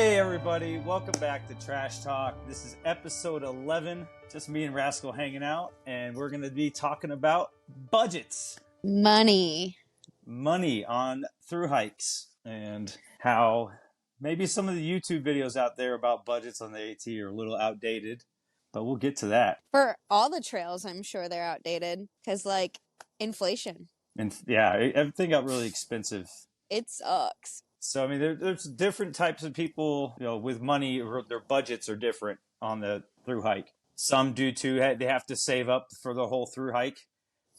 Hey everybody, welcome back to Trash Talk. This is episode 11, just me and Rascal hanging out, and we're going to be talking about budgets. Money on through hikes, and how maybe some of the YouTube videos out there about budgets on the AT are a little outdated, but we'll get to that. for all the trails. I'm sure they're outdated because, like, inflation. And yeah, everything got really expensive. It sucks. So, I mean, there's different types of people, with money, their budgets are different on the through hike. Some do too, they have to save up for the whole through hike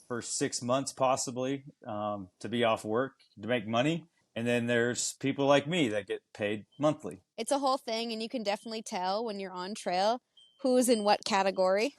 for 6 months, possibly, to be off work, to make money. And then there's people like me that get paid monthly. It's a whole thing, and you can definitely tell when you're on trail who's in what category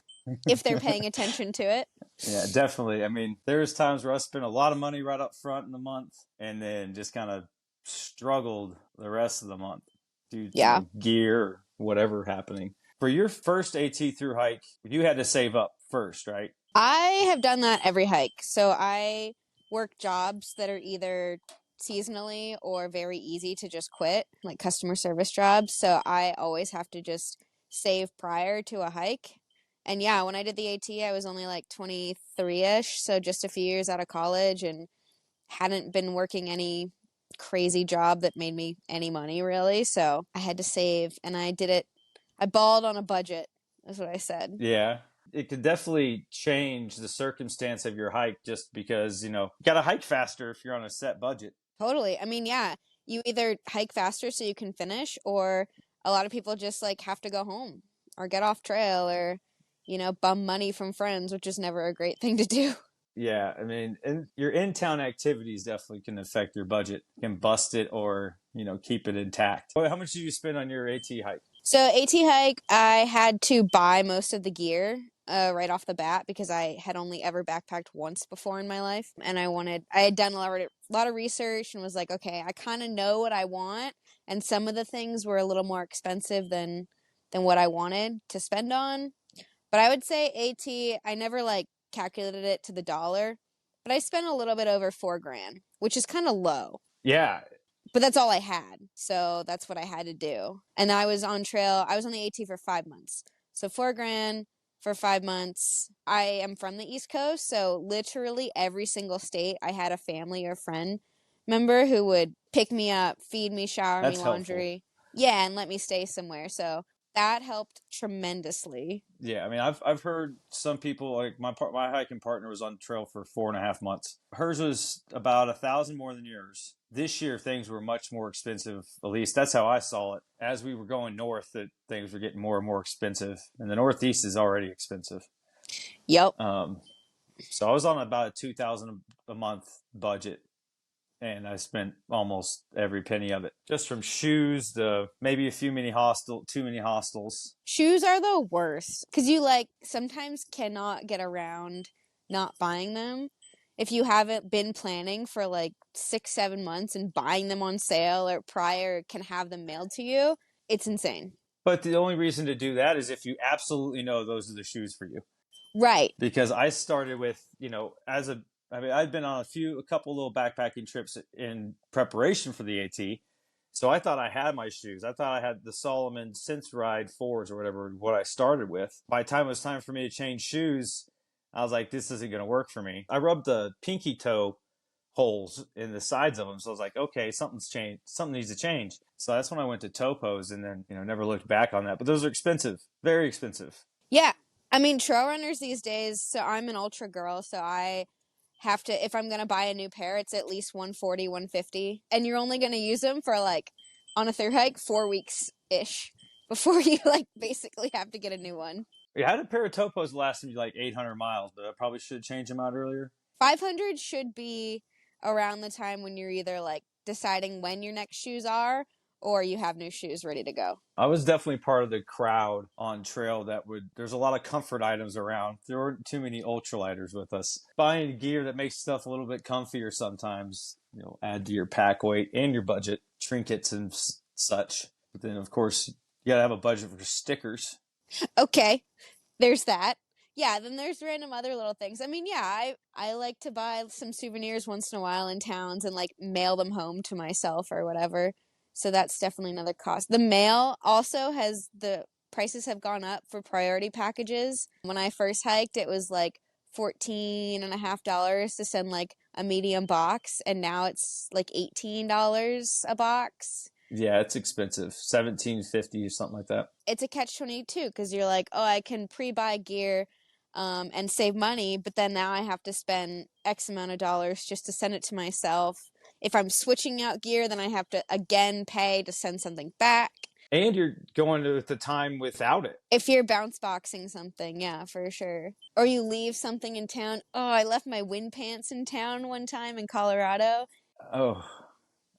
if they're paying attention to it. Yeah, definitely. I mean, there's times where I spent a lot of money right up front in the month and then just kind of struggled the rest of the month due to gear or whatever happening. For your first AT through hike, you had to save up first, right? I have done that every hike. So I work jobs that are either seasonally or very easy to just quit, like customer service jobs. So I always have to just save prior to a hike. And yeah, when I did the AT, I was only like 23-ish, so just a few years out of college and hadn't been working any crazy job that made me any money really. So I had to save, and I did it. I balled on a budget, is what I said. Yeah. It could definitely change the circumstance of your hike just because, you got to hike faster if you're on a set budget. Totally. I mean, yeah, you either hike faster so you can finish, or a lot of people just like have to go home or get off trail or, bum money from friends, which is never a great thing to do. Yeah, I mean, and your in-town activities definitely can affect your budget. You can bust it or, keep it intact. How much did you spend on your AT hike? So AT hike, I had to buy most of the gear right off the bat because I had only ever backpacked once before in my life. And I had done a lot of research and was like, okay, I kind of know what I want. And some of the things were a little more expensive than what I wanted to spend on. But I would say AT, I never like calculated it to the dollar, but I spent a little bit over $4,000, which is kind of low. Yeah. But that's all I had. So that's what I had to do. And I was on trail. I was on the AT for 5 months. So $4,000 for 5 months. I am from the East Coast. So literally every single state, I had a family or friend member who would pick me up, feed me, shower me, laundry. Helpful. Yeah, and let me stay somewhere. So that helped tremendously. Yeah, I mean, I've heard some people, like my hiking partner was on trail for 4.5 months. Hers was about 1,000 more than yours. This year, things were much more expensive. At least that's how I saw it. As we were going north, that things were getting more and more expensive, and the Northeast is already expensive. Yep. So I was on about a $2,000 a month budget. And I spent almost every penny of it. Just from shoes to maybe too many hostels. Shoes are the worst. Because you sometimes cannot get around not buying them. If you haven't been planning for 6-7 months and buying them on sale or prior can have them mailed to you, it's insane. But the only reason to do that is if you absolutely know those are the shoes for you. Right. Because I started with, I'd been on a couple little backpacking trips in preparation for the AT. So I thought I had my shoes. I thought I had the Salomon Sense Ride 4s or whatever, what I started with. By the time it was time for me to change shoes, I was like, this isn't going to work for me. I rubbed the pinky toe holes in the sides of them. So I was like, okay, something's changed. Something needs to change. So that's when I went to Topos and then, never looked back on that. But those are expensive, very expensive. Yeah. I mean, trail runners these days, so I'm an ultra girl, so I have to, if I'm going to buy a new pair, it's at least $140, $150. And you're only going to use them for on a through hike, 4 weeks-ish before you basically have to get a new one. Yeah, I had a pair of Topos last me 800 miles, but I probably should change them out earlier. 500 should be around the time when you're either deciding when your next shoes are or you have new shoes ready to go. I was definitely part of the crowd on trail there's a lot of comfort items around. There weren't too many ultralighters with us. Buying gear that makes stuff a little bit comfier sometimes, add to your pack weight and your budget, trinkets and such. But then, of course, you got to have a budget for stickers. Okay, there's that. Yeah, then there's random other little things. I mean, yeah, I like to buy some souvenirs once in a while in towns and mail them home to myself or whatever. So that's definitely another cost. The mail also has the prices have gone up for priority packages. When I first hiked, it was like $14.50 to send like a medium box, and now it's like $18 a box. Yeah, it's expensive. 17.50 or something like that. It's a catch 22 because you're like, oh, I can pre-buy gear and save money, but then now I have to spend X amount of dollars just to send it to myself. If I'm switching out gear, then I have to again pay to send something back. And you're going to the time without it. If you're bounce boxing something, yeah, for sure. Or you leave something in town. Oh, I left my wind pants in town one time in Colorado. Oh,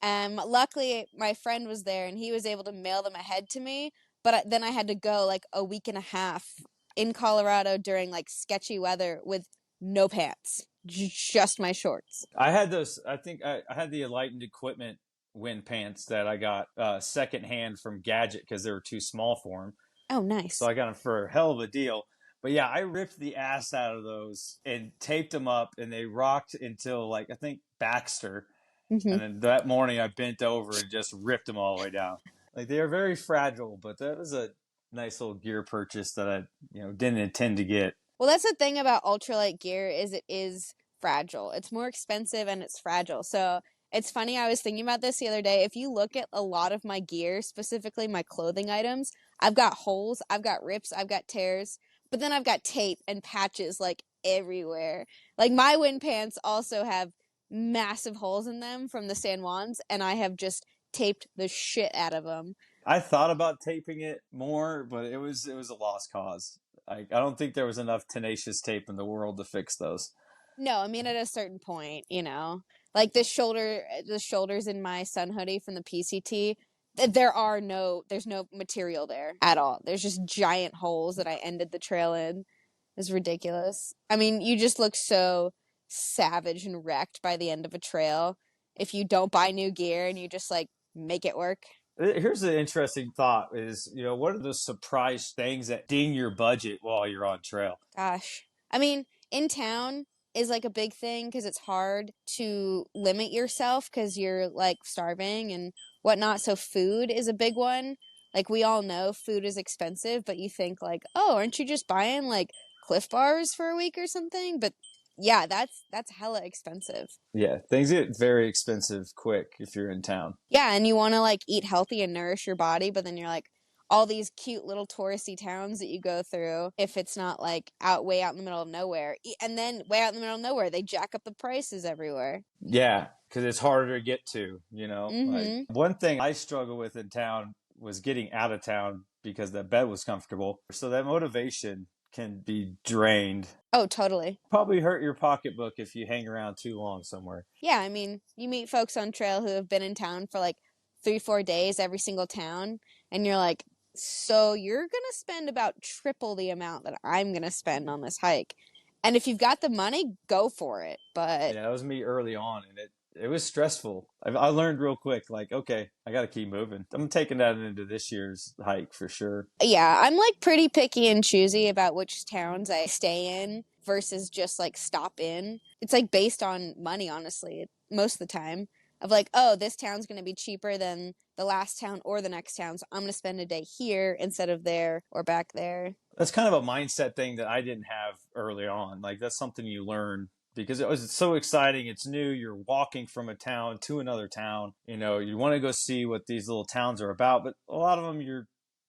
Luckily, my friend was there and he was able to mail them ahead to me. But then I had to go like a week and a half in Colorado during like sketchy weather with no pants, just my shorts. I had those. I think I had the Enlightened Equipment wind pants that I got secondhand from Gadget because they were too small for them. Oh, So nice. I got them for a hell of a deal. But yeah, I ripped the ass out of those and taped them up, and they rocked until like I think Baxter. Hmm. And then that morning, I bent over and just ripped them all the way down. Like they are very fragile, but that was a nice little gear purchase that I didn't intend to get. Well, that's the thing about ultralight gear is it is fragile. It's more expensive and it's fragile. So it's funny. I was thinking about this the other day. If you look at a lot of my gear, specifically my clothing items, I've got holes, I've got rips, I've got tears, but then I've got tape and patches like everywhere. Like my wind pants also have massive holes in them from the San Juans, and I have just taped the shit out of them. I thought about taping it more, but it was a lost cause. I don't think there was enough tenacious tape in the world to fix those. No, I mean at a certain point, like the shoulders in my sun hoodie from the PCT, there's no material there at all. There's just giant holes that I ended the trail in. It's ridiculous. I mean, you just look so savage and wrecked by the end of a trail if you don't buy new gear and you just like make it work. Here's an interesting thought: is what are the surprise things that ding your budget while you're on trail? Gosh. I mean, in town is like a big thing because it's hard to limit yourself because you're like starving and whatnot. So food is a big one. Like we all know food is expensive, but you think like, oh, aren't you just buying like Cliff Bars for a week or something? But yeah, that's hella expensive. Yeah, things get very expensive quick if you're in town. Yeah, and you want to like eat healthy and nourish your body, but then you're like all these cute little touristy towns that you go through if it's not like way out in the middle of nowhere. And then way out in the middle of nowhere, they jack up the prices everywhere. Yeah, because it's harder to get to. Like Mhm. one thing I struggle with in town was getting out of town because the bed was comfortable. So that motivation can be drained. Oh, totally. Probably hurt your pocketbook if you hang around too long somewhere. Yeah, I mean, you meet folks on trail who have been in town for like 3, 4 days every single town, and you're like, so you're gonna spend about triple the amount that I'm gonna spend on this hike. And if you've got the money, go for it. But Yeah, that was me early on, and it was stressful. I learned real quick, like, okay, I got to keep moving. I'm taking that into this year's hike for sure. yeah, I'm like pretty picky and choosy about which towns I stay in versus just like stop in. It's like based on money, honestly, most of the time. Of like, oh, this town's going to be cheaper than the last town or the next town, so I'm going to spend a day here instead of there or back there. That's kind of a mindset thing that I didn't have early on. Like, that's something you learn because it was so exciting. It's new. You're walking from a town to another town. You want to go see what these little towns are about, but a lot of them you're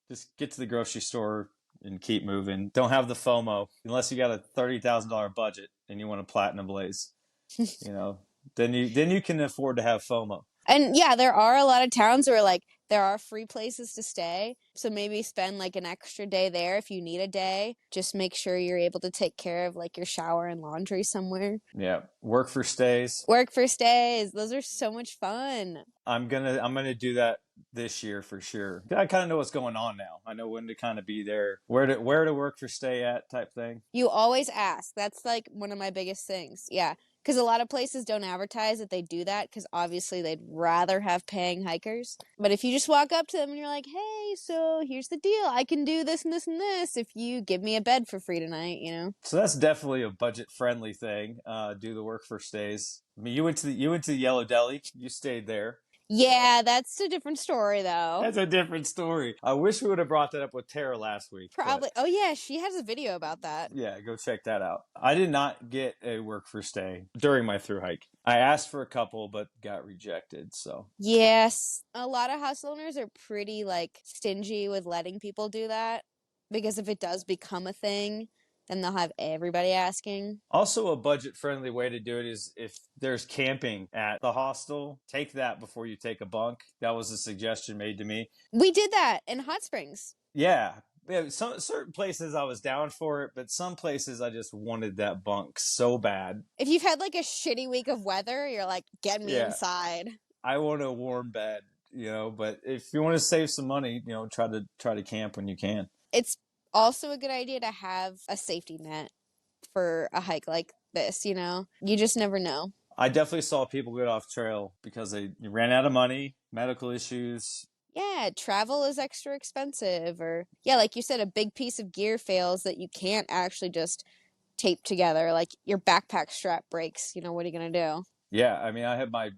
just get to the grocery store and keep moving. Don't have the FOMO unless you got a $30,000 budget and you want a platinum blaze. You know, then you can afford to have FOMO. And yeah, there are a lot of towns where like there are free places to stay. So maybe spend like an extra day there if you need a day. Just make sure you're able to take care of like your shower and laundry somewhere. Yeah, work for stays. Work for stays. Those are so much fun. I'm gonna do that this year for sure. I kind of know what's going on now. I know when to kind of be there, where to work for stay at type thing. You always ask. That's like one of my biggest things. Yeah. Because a lot of places don't advertise that they do that because obviously they'd rather have paying hikers. But if you just walk up to them and you're like, hey, so here's the deal. I can do this and this and this if you give me a bed for free tonight. So that's definitely a budget friendly thing. Do the work for stays. I mean, you went to the Yellow Deli. You stayed there. Yeah, that's a different story, though. That's a different story. I wish we would have brought that up with Tara last week, but Probably. Oh, yeah, she has a video about that. yeah, go check that out. I did not get a work for stay during my through hike. I asked for a couple, but got rejected. So Yes, a lot of house owners are pretty like stingy with letting people do that because if it does become a thing, then they'll have everybody asking. also a budget friendly way to do it is if there's camping at the hostel, take that before you take a bunk. That was a suggestion made to me. We did that in Hot Springs. Yeah. Yeah, some certain places I was down for it, but some places I just wanted that bunk so bad. If you've had like a shitty week of weather, you're like, get me Yeah, inside. I want a warm bed, but if you want to save some money, try to camp when you can. It's also a good idea to have a safety net for a hike like this, you know? You just never know. I definitely saw people get off trail because they ran out of money, medical issues. Yeah, travel is extra expensive, or yeah, like you said, a big piece of gear fails that you can't actually just tape together. Like your backpack strap breaks, what are you gonna do? Yeah, I mean,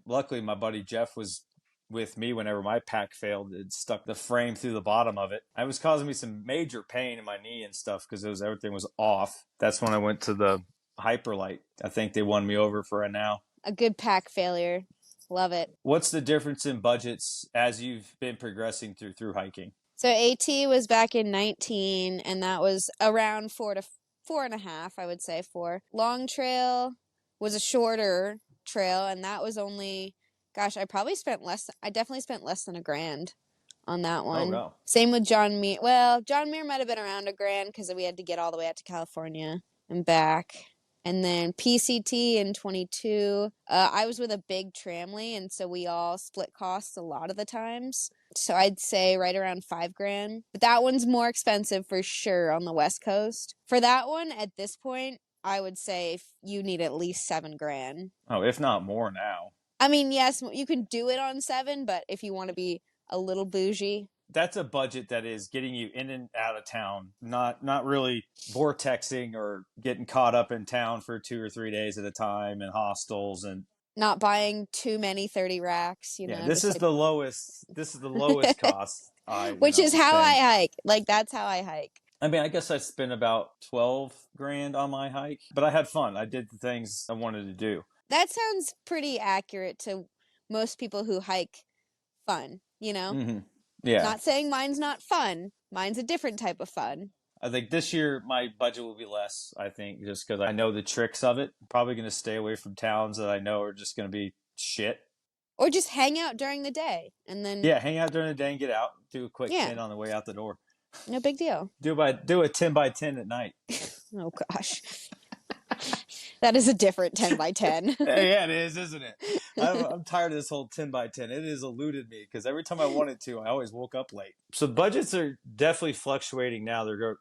luckily my buddy Jeff was with me whenever my pack failed. It stuck the frame through the bottom of it. It was causing me some major pain in my knee and stuff because everything was off. That's when I went to the Hyperlight. I think they won me over for it now. A good pack failure. Love it. What's the difference in budgets as you've been progressing through hiking? So AT was back in 19, and that was around 4 to 4.5, I would say 4. Long Trail was a shorter trail, and that was only, gosh, I definitely spent less than $1,000 on that Oh one. no. Same with John Muir. Well, John Muir might have been around $1,000 because we had to get all the way out to California and back. And then PCT in 22. I was with a big tramley, and so we all split costs a lot of the times. So I'd say right around $5,000. But that one's more expensive for sure on the West Coast. For that one, at this point, I would say you need at least $7,000. Oh, if not more now. I mean, yes, you can do it on 7, but if you want to be a little bougie, that's a budget that is getting you in and out of town, not really vortexing or getting caught up in town for 2 or 3 days at a time in hostels and not buying too many 30 racks, yeah. This just is like... the lowest. This is the lowest cost. Which is how spend. I hike. Like that's how I hike. I mean, I guess I spent about 12,000 on my hike, but I had fun. I did the things I wanted to do. That sounds pretty accurate to most people who hike fun, Mm-hmm. Yeah. Not saying mine's not fun. Mine's a different type of fun. I think this year my budget will be less, I think, just because I know the tricks of it. I'm probably going to stay away from towns that I know are just going to be shit. Or just hang out during the day and then... Yeah, hang out during the day and get out. Do a quick 10 on the way out the door. No big deal. Do a 10 by 10 at night. Oh, gosh. That is a different 10 by 10. Yeah, it is, isn't it? I'm tired of this whole 10 by 10. It has eluded me because every time I wanted to, I always woke up late. So budgets are definitely fluctuating now. They're going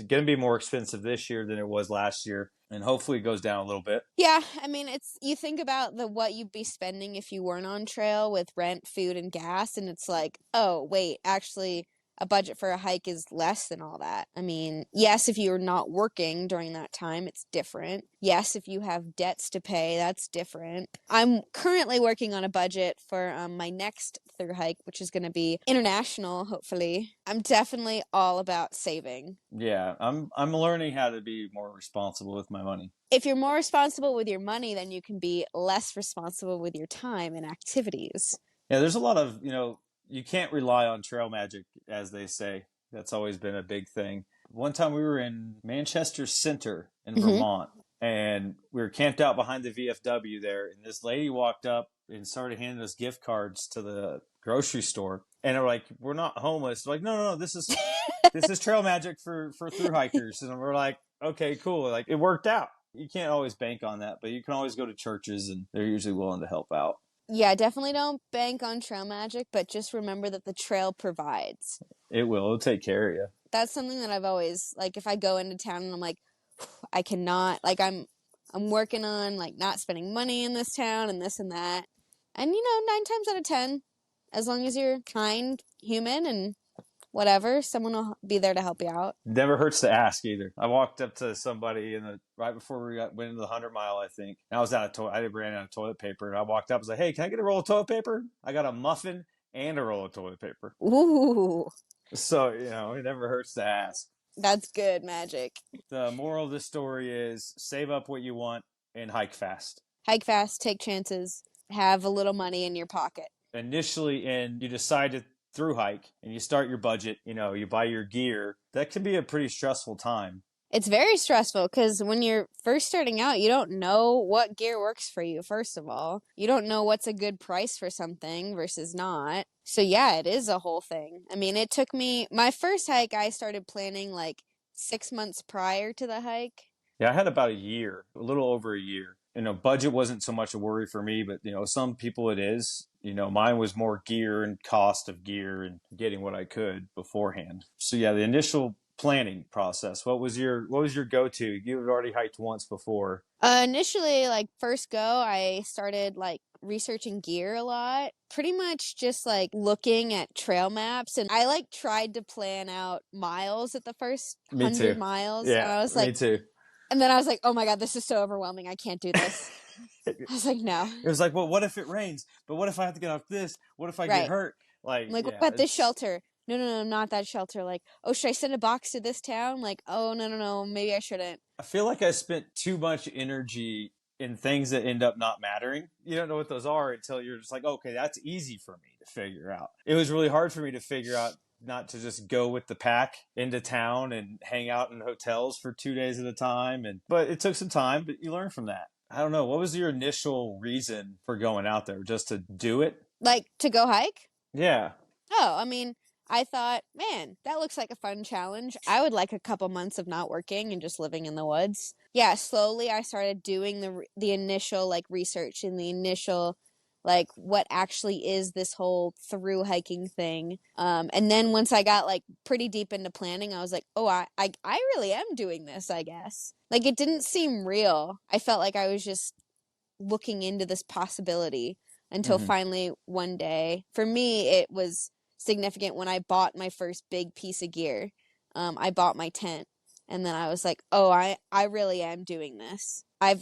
to be more expensive this year than it was last year. And hopefully it goes down a little bit. Yeah, I mean, you think about what you'd be spending if you weren't on trail with rent, food, and gas, and it's like, oh, wait, actually, a budget for a hike is less than all that. I mean, yes, if you're not working during that time, it's different. Yes, if you have debts to pay, that's different. I'm currently working on a budget for my next through hike, which is going to be international, hopefully. I'm definitely all about saving. Yeah, I'm learning how to be more responsible with my money. If you're more responsible with your money, then you can be less responsible with your time and activities. Yeah, there's a lot of, you can't rely on trail magic, as they say. That's always been a big thing. One time we were in Manchester Center in Vermont, and we were camped out behind the VFW there, and this lady walked up and started handing us gift cards to the grocery store. And they're like, we're not homeless. They're like, no, this is trail magic for through hikers. And we're like, okay, cool. Like, it worked out. You can't always bank on that, but you can always go to churches, and they're usually willing to help out. Yeah, definitely don't bank on trail magic, but just remember that the trail provides. It will. It'll take care of you. That's something that I've always, like, if I go into town and I'm like, I cannot, like, I'm working on, like, not spending money in this town and this and that. And, 9 times out of 10, as long as you're kind, human, and whatever. Someone will be there to help you out. Never hurts to ask either. I walked up to somebody right before went into the 100 mile, I think. And I was out of I ran out of toilet paper, and I walked up. I was like, "Hey, can I get a roll of toilet paper?" I got a muffin and a roll of toilet paper. Ooh, So it never hurts to ask. that's good magic. The moral of the story is save up what you want and hike fast. Hike fast, take chances, have a little money in your pocket. Initially, and you decide to through hike and you start your budget, you buy your gear, that can be a pretty stressful time. It's very stressful because when you're first starting out, you don't know what gear works for you, first of all. You don't know what's a good price for something versus not. So, yeah, it is a whole thing. I mean, it took me, my first hike, I started planning like 6 months prior to the hike. Yeah, I had about a little over a year. Budget wasn't so much a worry for me, but some people it is. Mine was more gear and cost of gear and getting what I could beforehand. So yeah, the initial planning process. What was your go-to? You had already hiked once before. Initially, like first go, I started like researching gear a lot. Pretty much just like looking at trail maps, and I like tried to plan out miles at the first Me 100 too. miles. And Yeah, I was me like, too. and then I was like, oh my God, this is so overwhelming. I can't do this. It I was like, no. was like, well, what if it rains? But what if I have to get off this? What if I get Right. hurt? Like, I'm like, what yeah, about this shelter? No, no, no, not that shelter. Like, oh, should I send a box to this town? Like, oh, no, no, no, maybe I shouldn't. I feel like I spent too much energy in things that end up not mattering. You don't know what those are until you're just like, okay, that's easy for me to figure out. It was really hard for me to figure out not to just go with the pack into town and hang out in hotels for 2 days at a time. But it took some time, but you learn from that. I don't know. What was your initial reason for going out there? Just to do it? Like, to go hike? Yeah. Oh, I mean, I thought, man, that looks like a fun challenge. I would like a couple months of not working and just living in the woods. Yeah, slowly I started doing the initial like research and the initial like what actually is this whole through hiking thing. And then once I got like pretty deep into planning, I was like, oh, I really am doing this, I guess. Like it didn't seem real. I felt like I was just looking into this possibility until Mm-hmm. finally one day, for me, it was significant when I bought my first big piece of gear. I bought my tent, and then I was like, "Oh, I really am doing this." I've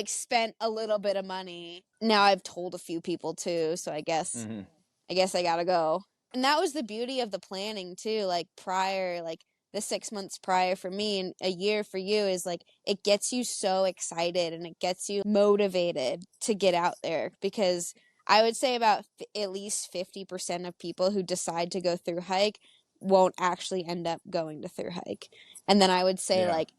spent a little bit of money. Now I've told a few people too, so Mm-hmm. I guess I gotta go. And that was the beauty of the planning too. Like prior, like the 6 months prior for me and a year for you is like it gets you so excited and it gets you motivated to get out there because I would say about at least 50% of people who decide to go through hike won't actually end up going to through hike. And then I would say Yeah. like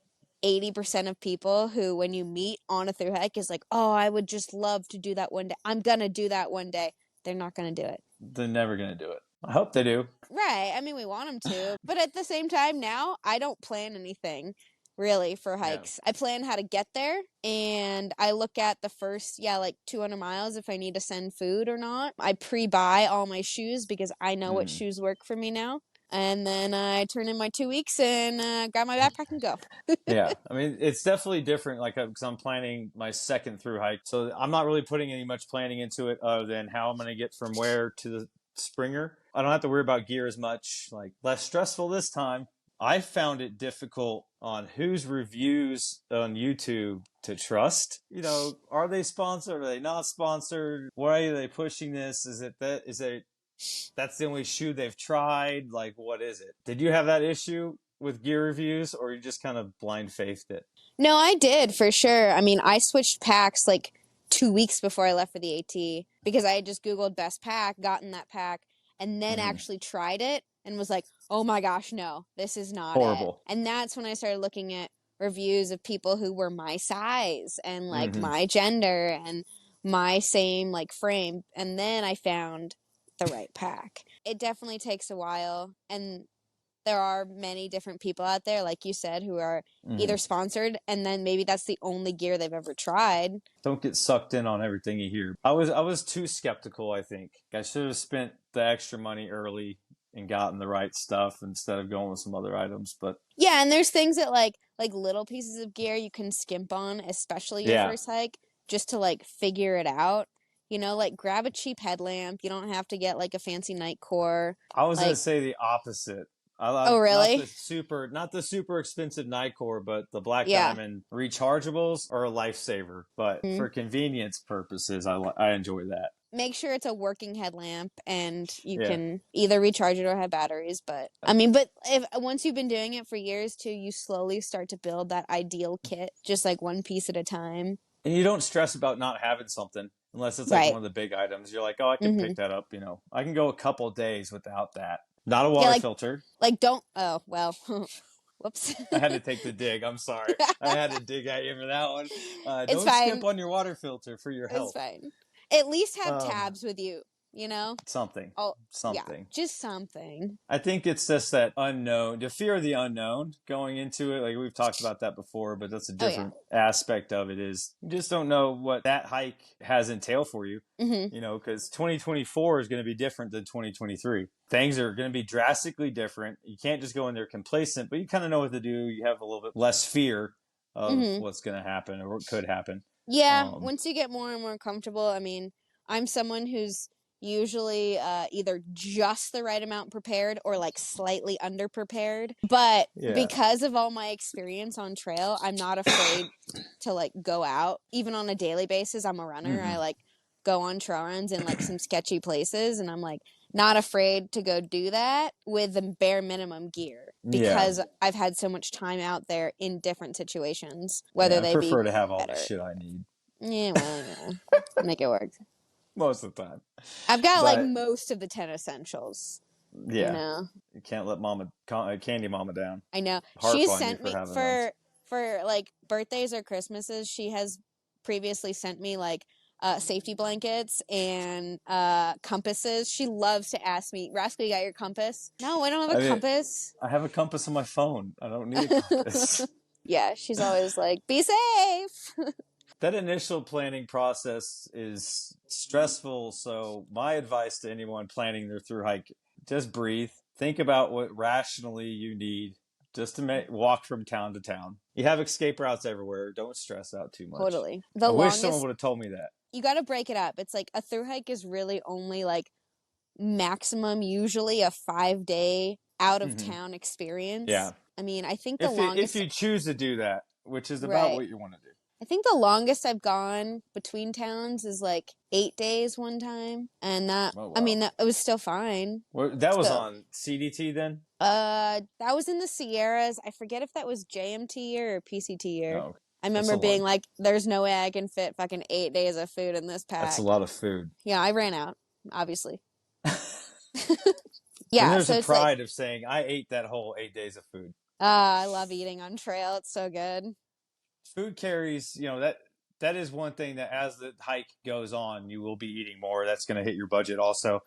80% of people who, when you meet on a through hike, is like, oh, I would just love to do that one day. I'm going to do that one day. They're not going to do it. They're never going to do it. I hope they do. Right. I mean, we want them to. But at the same time, now I don't plan anything really for Yeah. hikes. I plan how to get there and I look at the first, yeah, like 200 miles if I need to send food or not. I pre buy all my shoes because I know what shoes work for me now. And then I turn in my 2 weeks and grab my backpack and go. Yeah, I mean, it's definitely different. Like, because I'm planning my second through hike, so I'm not really putting any much planning into it other than how I'm going to get from where to the Springer. I don't have to worry about gear as much. Like, less stressful this time. I found it difficult on whose reviews on YouTube to trust. Are they sponsored? Are they not sponsored? Why are they pushing this? Is it that's the only shoe they've tried? Like, what is it? Did you have that issue with gear reviews, or you just kind of blind faithed it? No, I did for sure. I mean, I switched packs like 2 weeks before I left for the AT because I had just Googled best pack, gotten that pack, and then Mm-hmm. actually tried it and was like, oh my gosh, no, this is not it. Horrible. And that's when I started looking at reviews of people who were my size and like Mm-hmm. my gender and my same like frame. And then I found the right pack. It definitely takes a while. And there are many different people out there, like you said, who are Mm-hmm. either sponsored and then maybe that's the only gear they've ever tried. Don't get sucked in on everything you hear. I was too skeptical. I think I should have spent the extra money early and gotten the right stuff instead of going with some other items. But Yeah, and there's things that like little pieces of gear you can skimp on, especially your yeah, first hike, just to like figure it out. You know, like grab a cheap headlamp. You don't have to get like a fancy night core. I was gonna Like, say the opposite. I oh, love really? not the super expensive Nicore, but the Black Yeah. Diamond rechargeables are a lifesaver. But Mm. for convenience purposes, I enjoy that. Make sure it's a working headlamp and you Yeah. can either recharge it or have batteries. But I mean, but if once you've been doing it for years too, you slowly start to build that ideal kit, just like one piece at a time. And you don't stress about not having something unless it's like Right. one of the big items. You're like, oh, I could Mm-hmm. pick that up. I can go a couple days without that. Not a Yeah, water filter. like don't. Oh well. Whoops. I had to take the dig. I'm sorry. I had to dig at you for that one. It's Don't skip fine. on your water filter for your It's health. fine. At least have Um, tabs with you, you know? something, Oh, yeah, something. just something. I think it's just that unknown, the fear of the unknown going into it. Like we've talked about that before, but that's a Oh, yeah. different aspect of it. Is you just don't know what that hike has entail for you. Mm-hmm. Because 2024 is going to be different than 2023. Things are going to be drastically different. You can't just go in there complacent, but you kind of know what to do. You have a little bit less fear of Mm-hmm. what's going to happen or what could happen. Yeah, once you get more and more comfortable, I mean, I'm someone who's usually either just the right amount prepared or like slightly underprepared. But Yeah. because of all my experience on trail, I'm not afraid to like go out. Even on a daily basis, I'm a runner. Mm-hmm. I like go on trail runs in like some sketchy places, and I'm like not afraid to go do that with the bare minimum gear Yeah. because I've had so much time out there in different situations, whether Yeah. I they be prefer to have all the better. shit I need Yeah, well, make it work. most of the time. I've got like But most of the 10 essentials, you yeah, know. you can't let Candy Mama down. I know. Harp She's on you sent for me having those. for like birthdays or Christmases, she has previously sent me like safety blankets and compasses. She loves to ask me, Rascal, you got your compass? No, I don't have I a mean, compass. I have a compass on my phone. I don't need a compass. Yeah, she's always like, be safe. That initial planning process is stressful. So my advice to anyone planning their through hike, just breathe. Think about what rationally you need just to walk from town to town. You have escape routes everywhere. Don't stress out too much. Totally. I The wish someone longest, would have told me that. you got to break it up. It's like a through hike is really only like maximum usually a 5 day out of Mm-hmm. town experience. Yeah. I mean, I think the If longest, you choose to do that, which is about right. what you want to do. I think the longest I've gone between towns is like 8 days one time. And that, Oh I mean, wow. that it was still fine. That was So, on CDT then? that was in the Sierras. I forget if that was JMT year or PCT year. Oh, I that's a remember lot. being like, there's no way I can fit fucking 8 days of food in this That's a pack. lot of food. Yeah, I ran out, obviously. Then Yeah, there's so a it's like, pride of saying I ate that whole 8 days of food. I love eating on trail. It's so good. Food carries, that is one thing that as the hike goes on, you will be eating more. That's going to hit your budget also.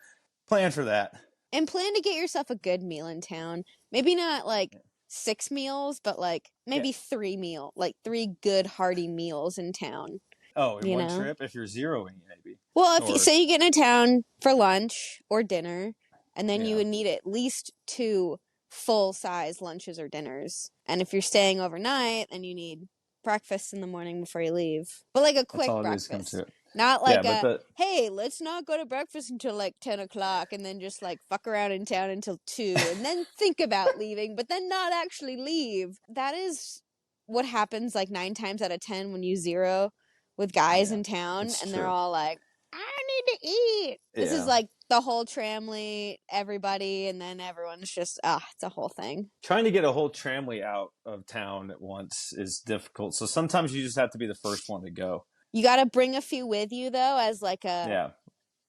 Plan for that. And plan to get yourself a good meal in town. Maybe not like 6 meals, but like Yeah. maybe 3 meal, like 3 good hearty meals in town. Oh, in You one know? trip, if you're zeroing, maybe. Well, if you Or say you get into town for lunch or dinner, and then you yeah, would need at least 2 full-size lunches or dinners. And if you're staying overnight, then you need breakfast in the morning before you leave. But like a that's quick all it is. Come breakfast. to. Not Yeah, like but a, the hey, let's not go to breakfast until like 10 o'clock and then just like fuck around in town until 2 and then think about leaving, but then not actually leave. That is what happens like 9 times out of 10 when you zero with guys yeah, in town it's and they're true. all like, I need to eat. This is Yeah, like the whole tramley, everybody, and then everyone's just, it's a whole thing. trying to get a whole tramway out of town at once is difficult. So sometimes you just have to be the first one to go. You got to bring a few with you though, as like a Yeah,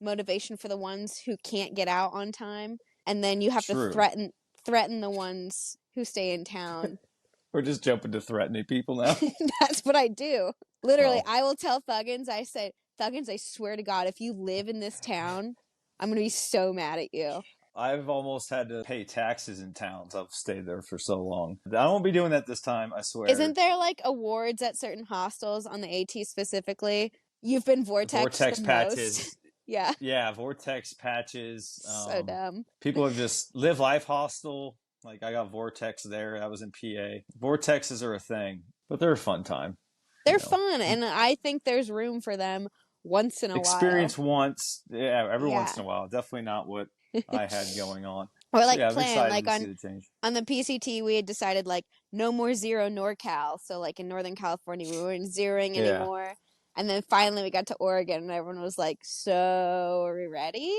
motivation for the ones who can't get out on time, and then you have to true. threaten the ones who stay in town. We're just jumping to threatening people now. That's what I do. Literally, Well, I will tell Thuggins, I say, Thuggins, I swear to God, if you live in this town, I'm going to be so mad at you. I've almost had to pay taxes in towns. I've stayed there for so long. I won't be doing that this time, I swear. Isn't there like awards at certain hostels on the AT specifically? You've been vortex Vortex the patches. most. Yeah. Yeah, vortex patches. So dumb. People have just Live Life Hostel. Like I got Vortex there. I was in PA. Vortexes are a thing, but they're a fun time. They're fun, and I think there's room for them once in a while. experience once. Yeah, every Yeah. once in a while. Definitely not what I had going on. Or So like yeah, I'm plan, excited like to see the change. on the PCT, we had decided like no more zero NorCal. So like in Northern California, we weren't zeroing Yeah. anymore. And then finally we got to Oregon and everyone was like, so are we ready?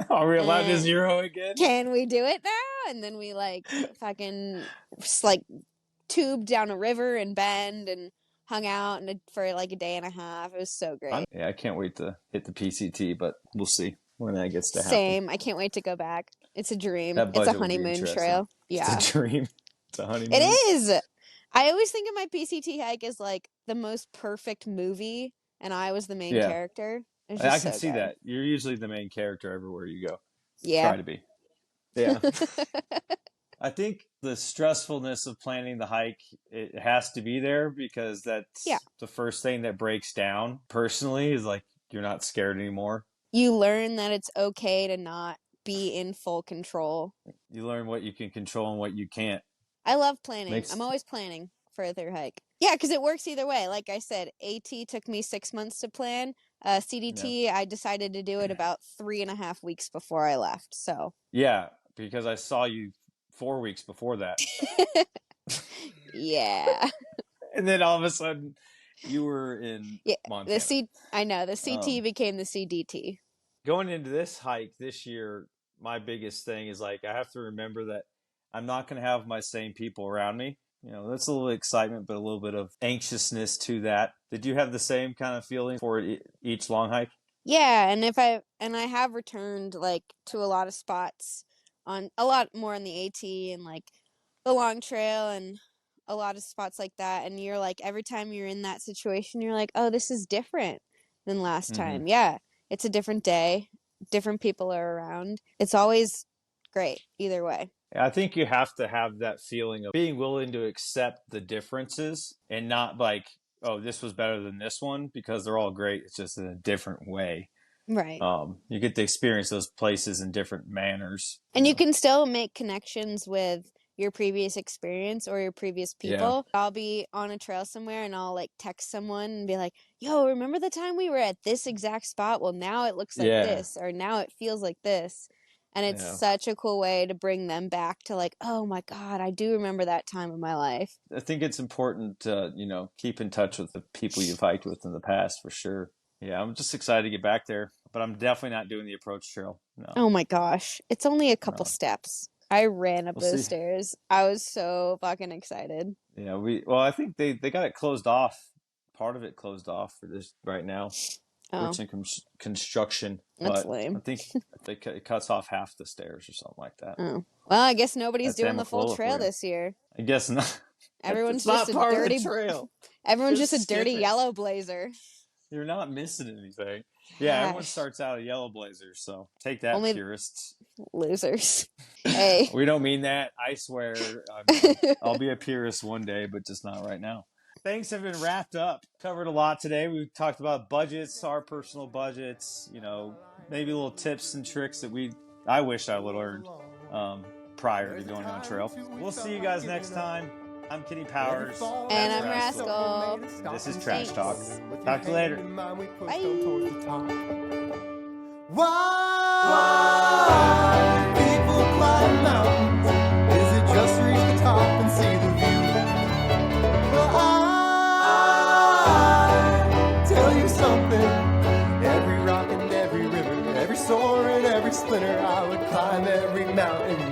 Are we allowed to And zero again? can we do it now? And then we like fucking like tubed down a river in Bend and hung out for like a day and a half. It was so great. Yeah, I can't wait to hit the PCT, but we'll see when that gets to happen. Same. I can't wait to go back. It's a dream. That It's a budget would be honeymoon interesting. trail. Yeah. It's a dream. It's a It honeymoon. is. I always think of my PCT hike as like the most perfect movie, and I was the main Yeah. character. It's I just can so see good. that. You're usually the main character everywhere you go. Yeah. Try to be. Yeah. I think the stressfulness of planning the hike, it has to be there because that's Yeah. the first thing that breaks down personally is like you're not scared anymore. You learn that it's okay to not be in full control. You learn what you can control and what you can't. I love planning. I'm always planning for a third hike. Yeah, because it works either way. Like I said, AT took me 6 months to plan. CDT, I decided to do it about 3.5 weeks before I left. So yeah, because I saw you 4 weeks before that. yeah. And then all of a sudden you were in Montana. I know, the CT became the CDT. Going into this hike this year, my biggest thing is like I have to remember that I'm not going to have my same people around me. You know, that's a little excitement, but a little bit of anxiousness to that. Did you have the same kind of feeling for each long hike? Yeah, and I have returned like to a lot of spots on a lot more on the AT and like the long trail and a lot of spots like that. And you're like every time you're in that situation, you're like, oh, this is different than last time. Yeah, it's a different day. Different people are around. It's always great either way. I think you have to have that feeling of being willing to accept the differences and not like, oh, this was better than this one because they're all great. It's just in a different way. Right. You get to experience those places in different manners. And you can still make connections with your previous experience or your previous people. Yeah. I'll be on a trail somewhere and I'll like text someone and be like, yo, remember the time we were at this exact spot? Well, now it looks like this, or now it feels like this. And it's such a cool way to bring them back to like, oh my God, I do remember that time of my life. I think it's important to, keep in touch with the people you've hiked with in the past for sure. Yeah, I'm just excited to get back there, but I'm definitely not doing the approach trail. No. Oh my gosh. It's only a couple steps. I ran up those stairs. I was so fucking excited. Yeah, I think they got it closed off. Part of it closed off for this right now. It's in construction. That's lame. I think it cuts off half the stairs or something like that. Oh. Well, I guess nobody's doing the full trail this year. I guess not. Everyone's just not a dirty trail. Everyone's just a dirty yellow blazer. You're not missing anything. Yeah, everyone starts out a yellow blazer, so take that, purists. Losers. Hey. We don't mean that. I swear. I'll be a purist one day, but just not right now. Things have been wrapped up. Covered a lot today. We talked about budgets, our personal budgets, maybe little tips and tricks that I wish I would have learned prior to going on trail. We'll see you guys next time. I'm Kenny Powers. And I'm Rascal. This is Trash Talk. Talk to you later. Bye. Why people climb mountains? Is it just to reach the top and see the view? Well, I tell you something. Every rock and every river, every sword and every splinter, I would climb every mountain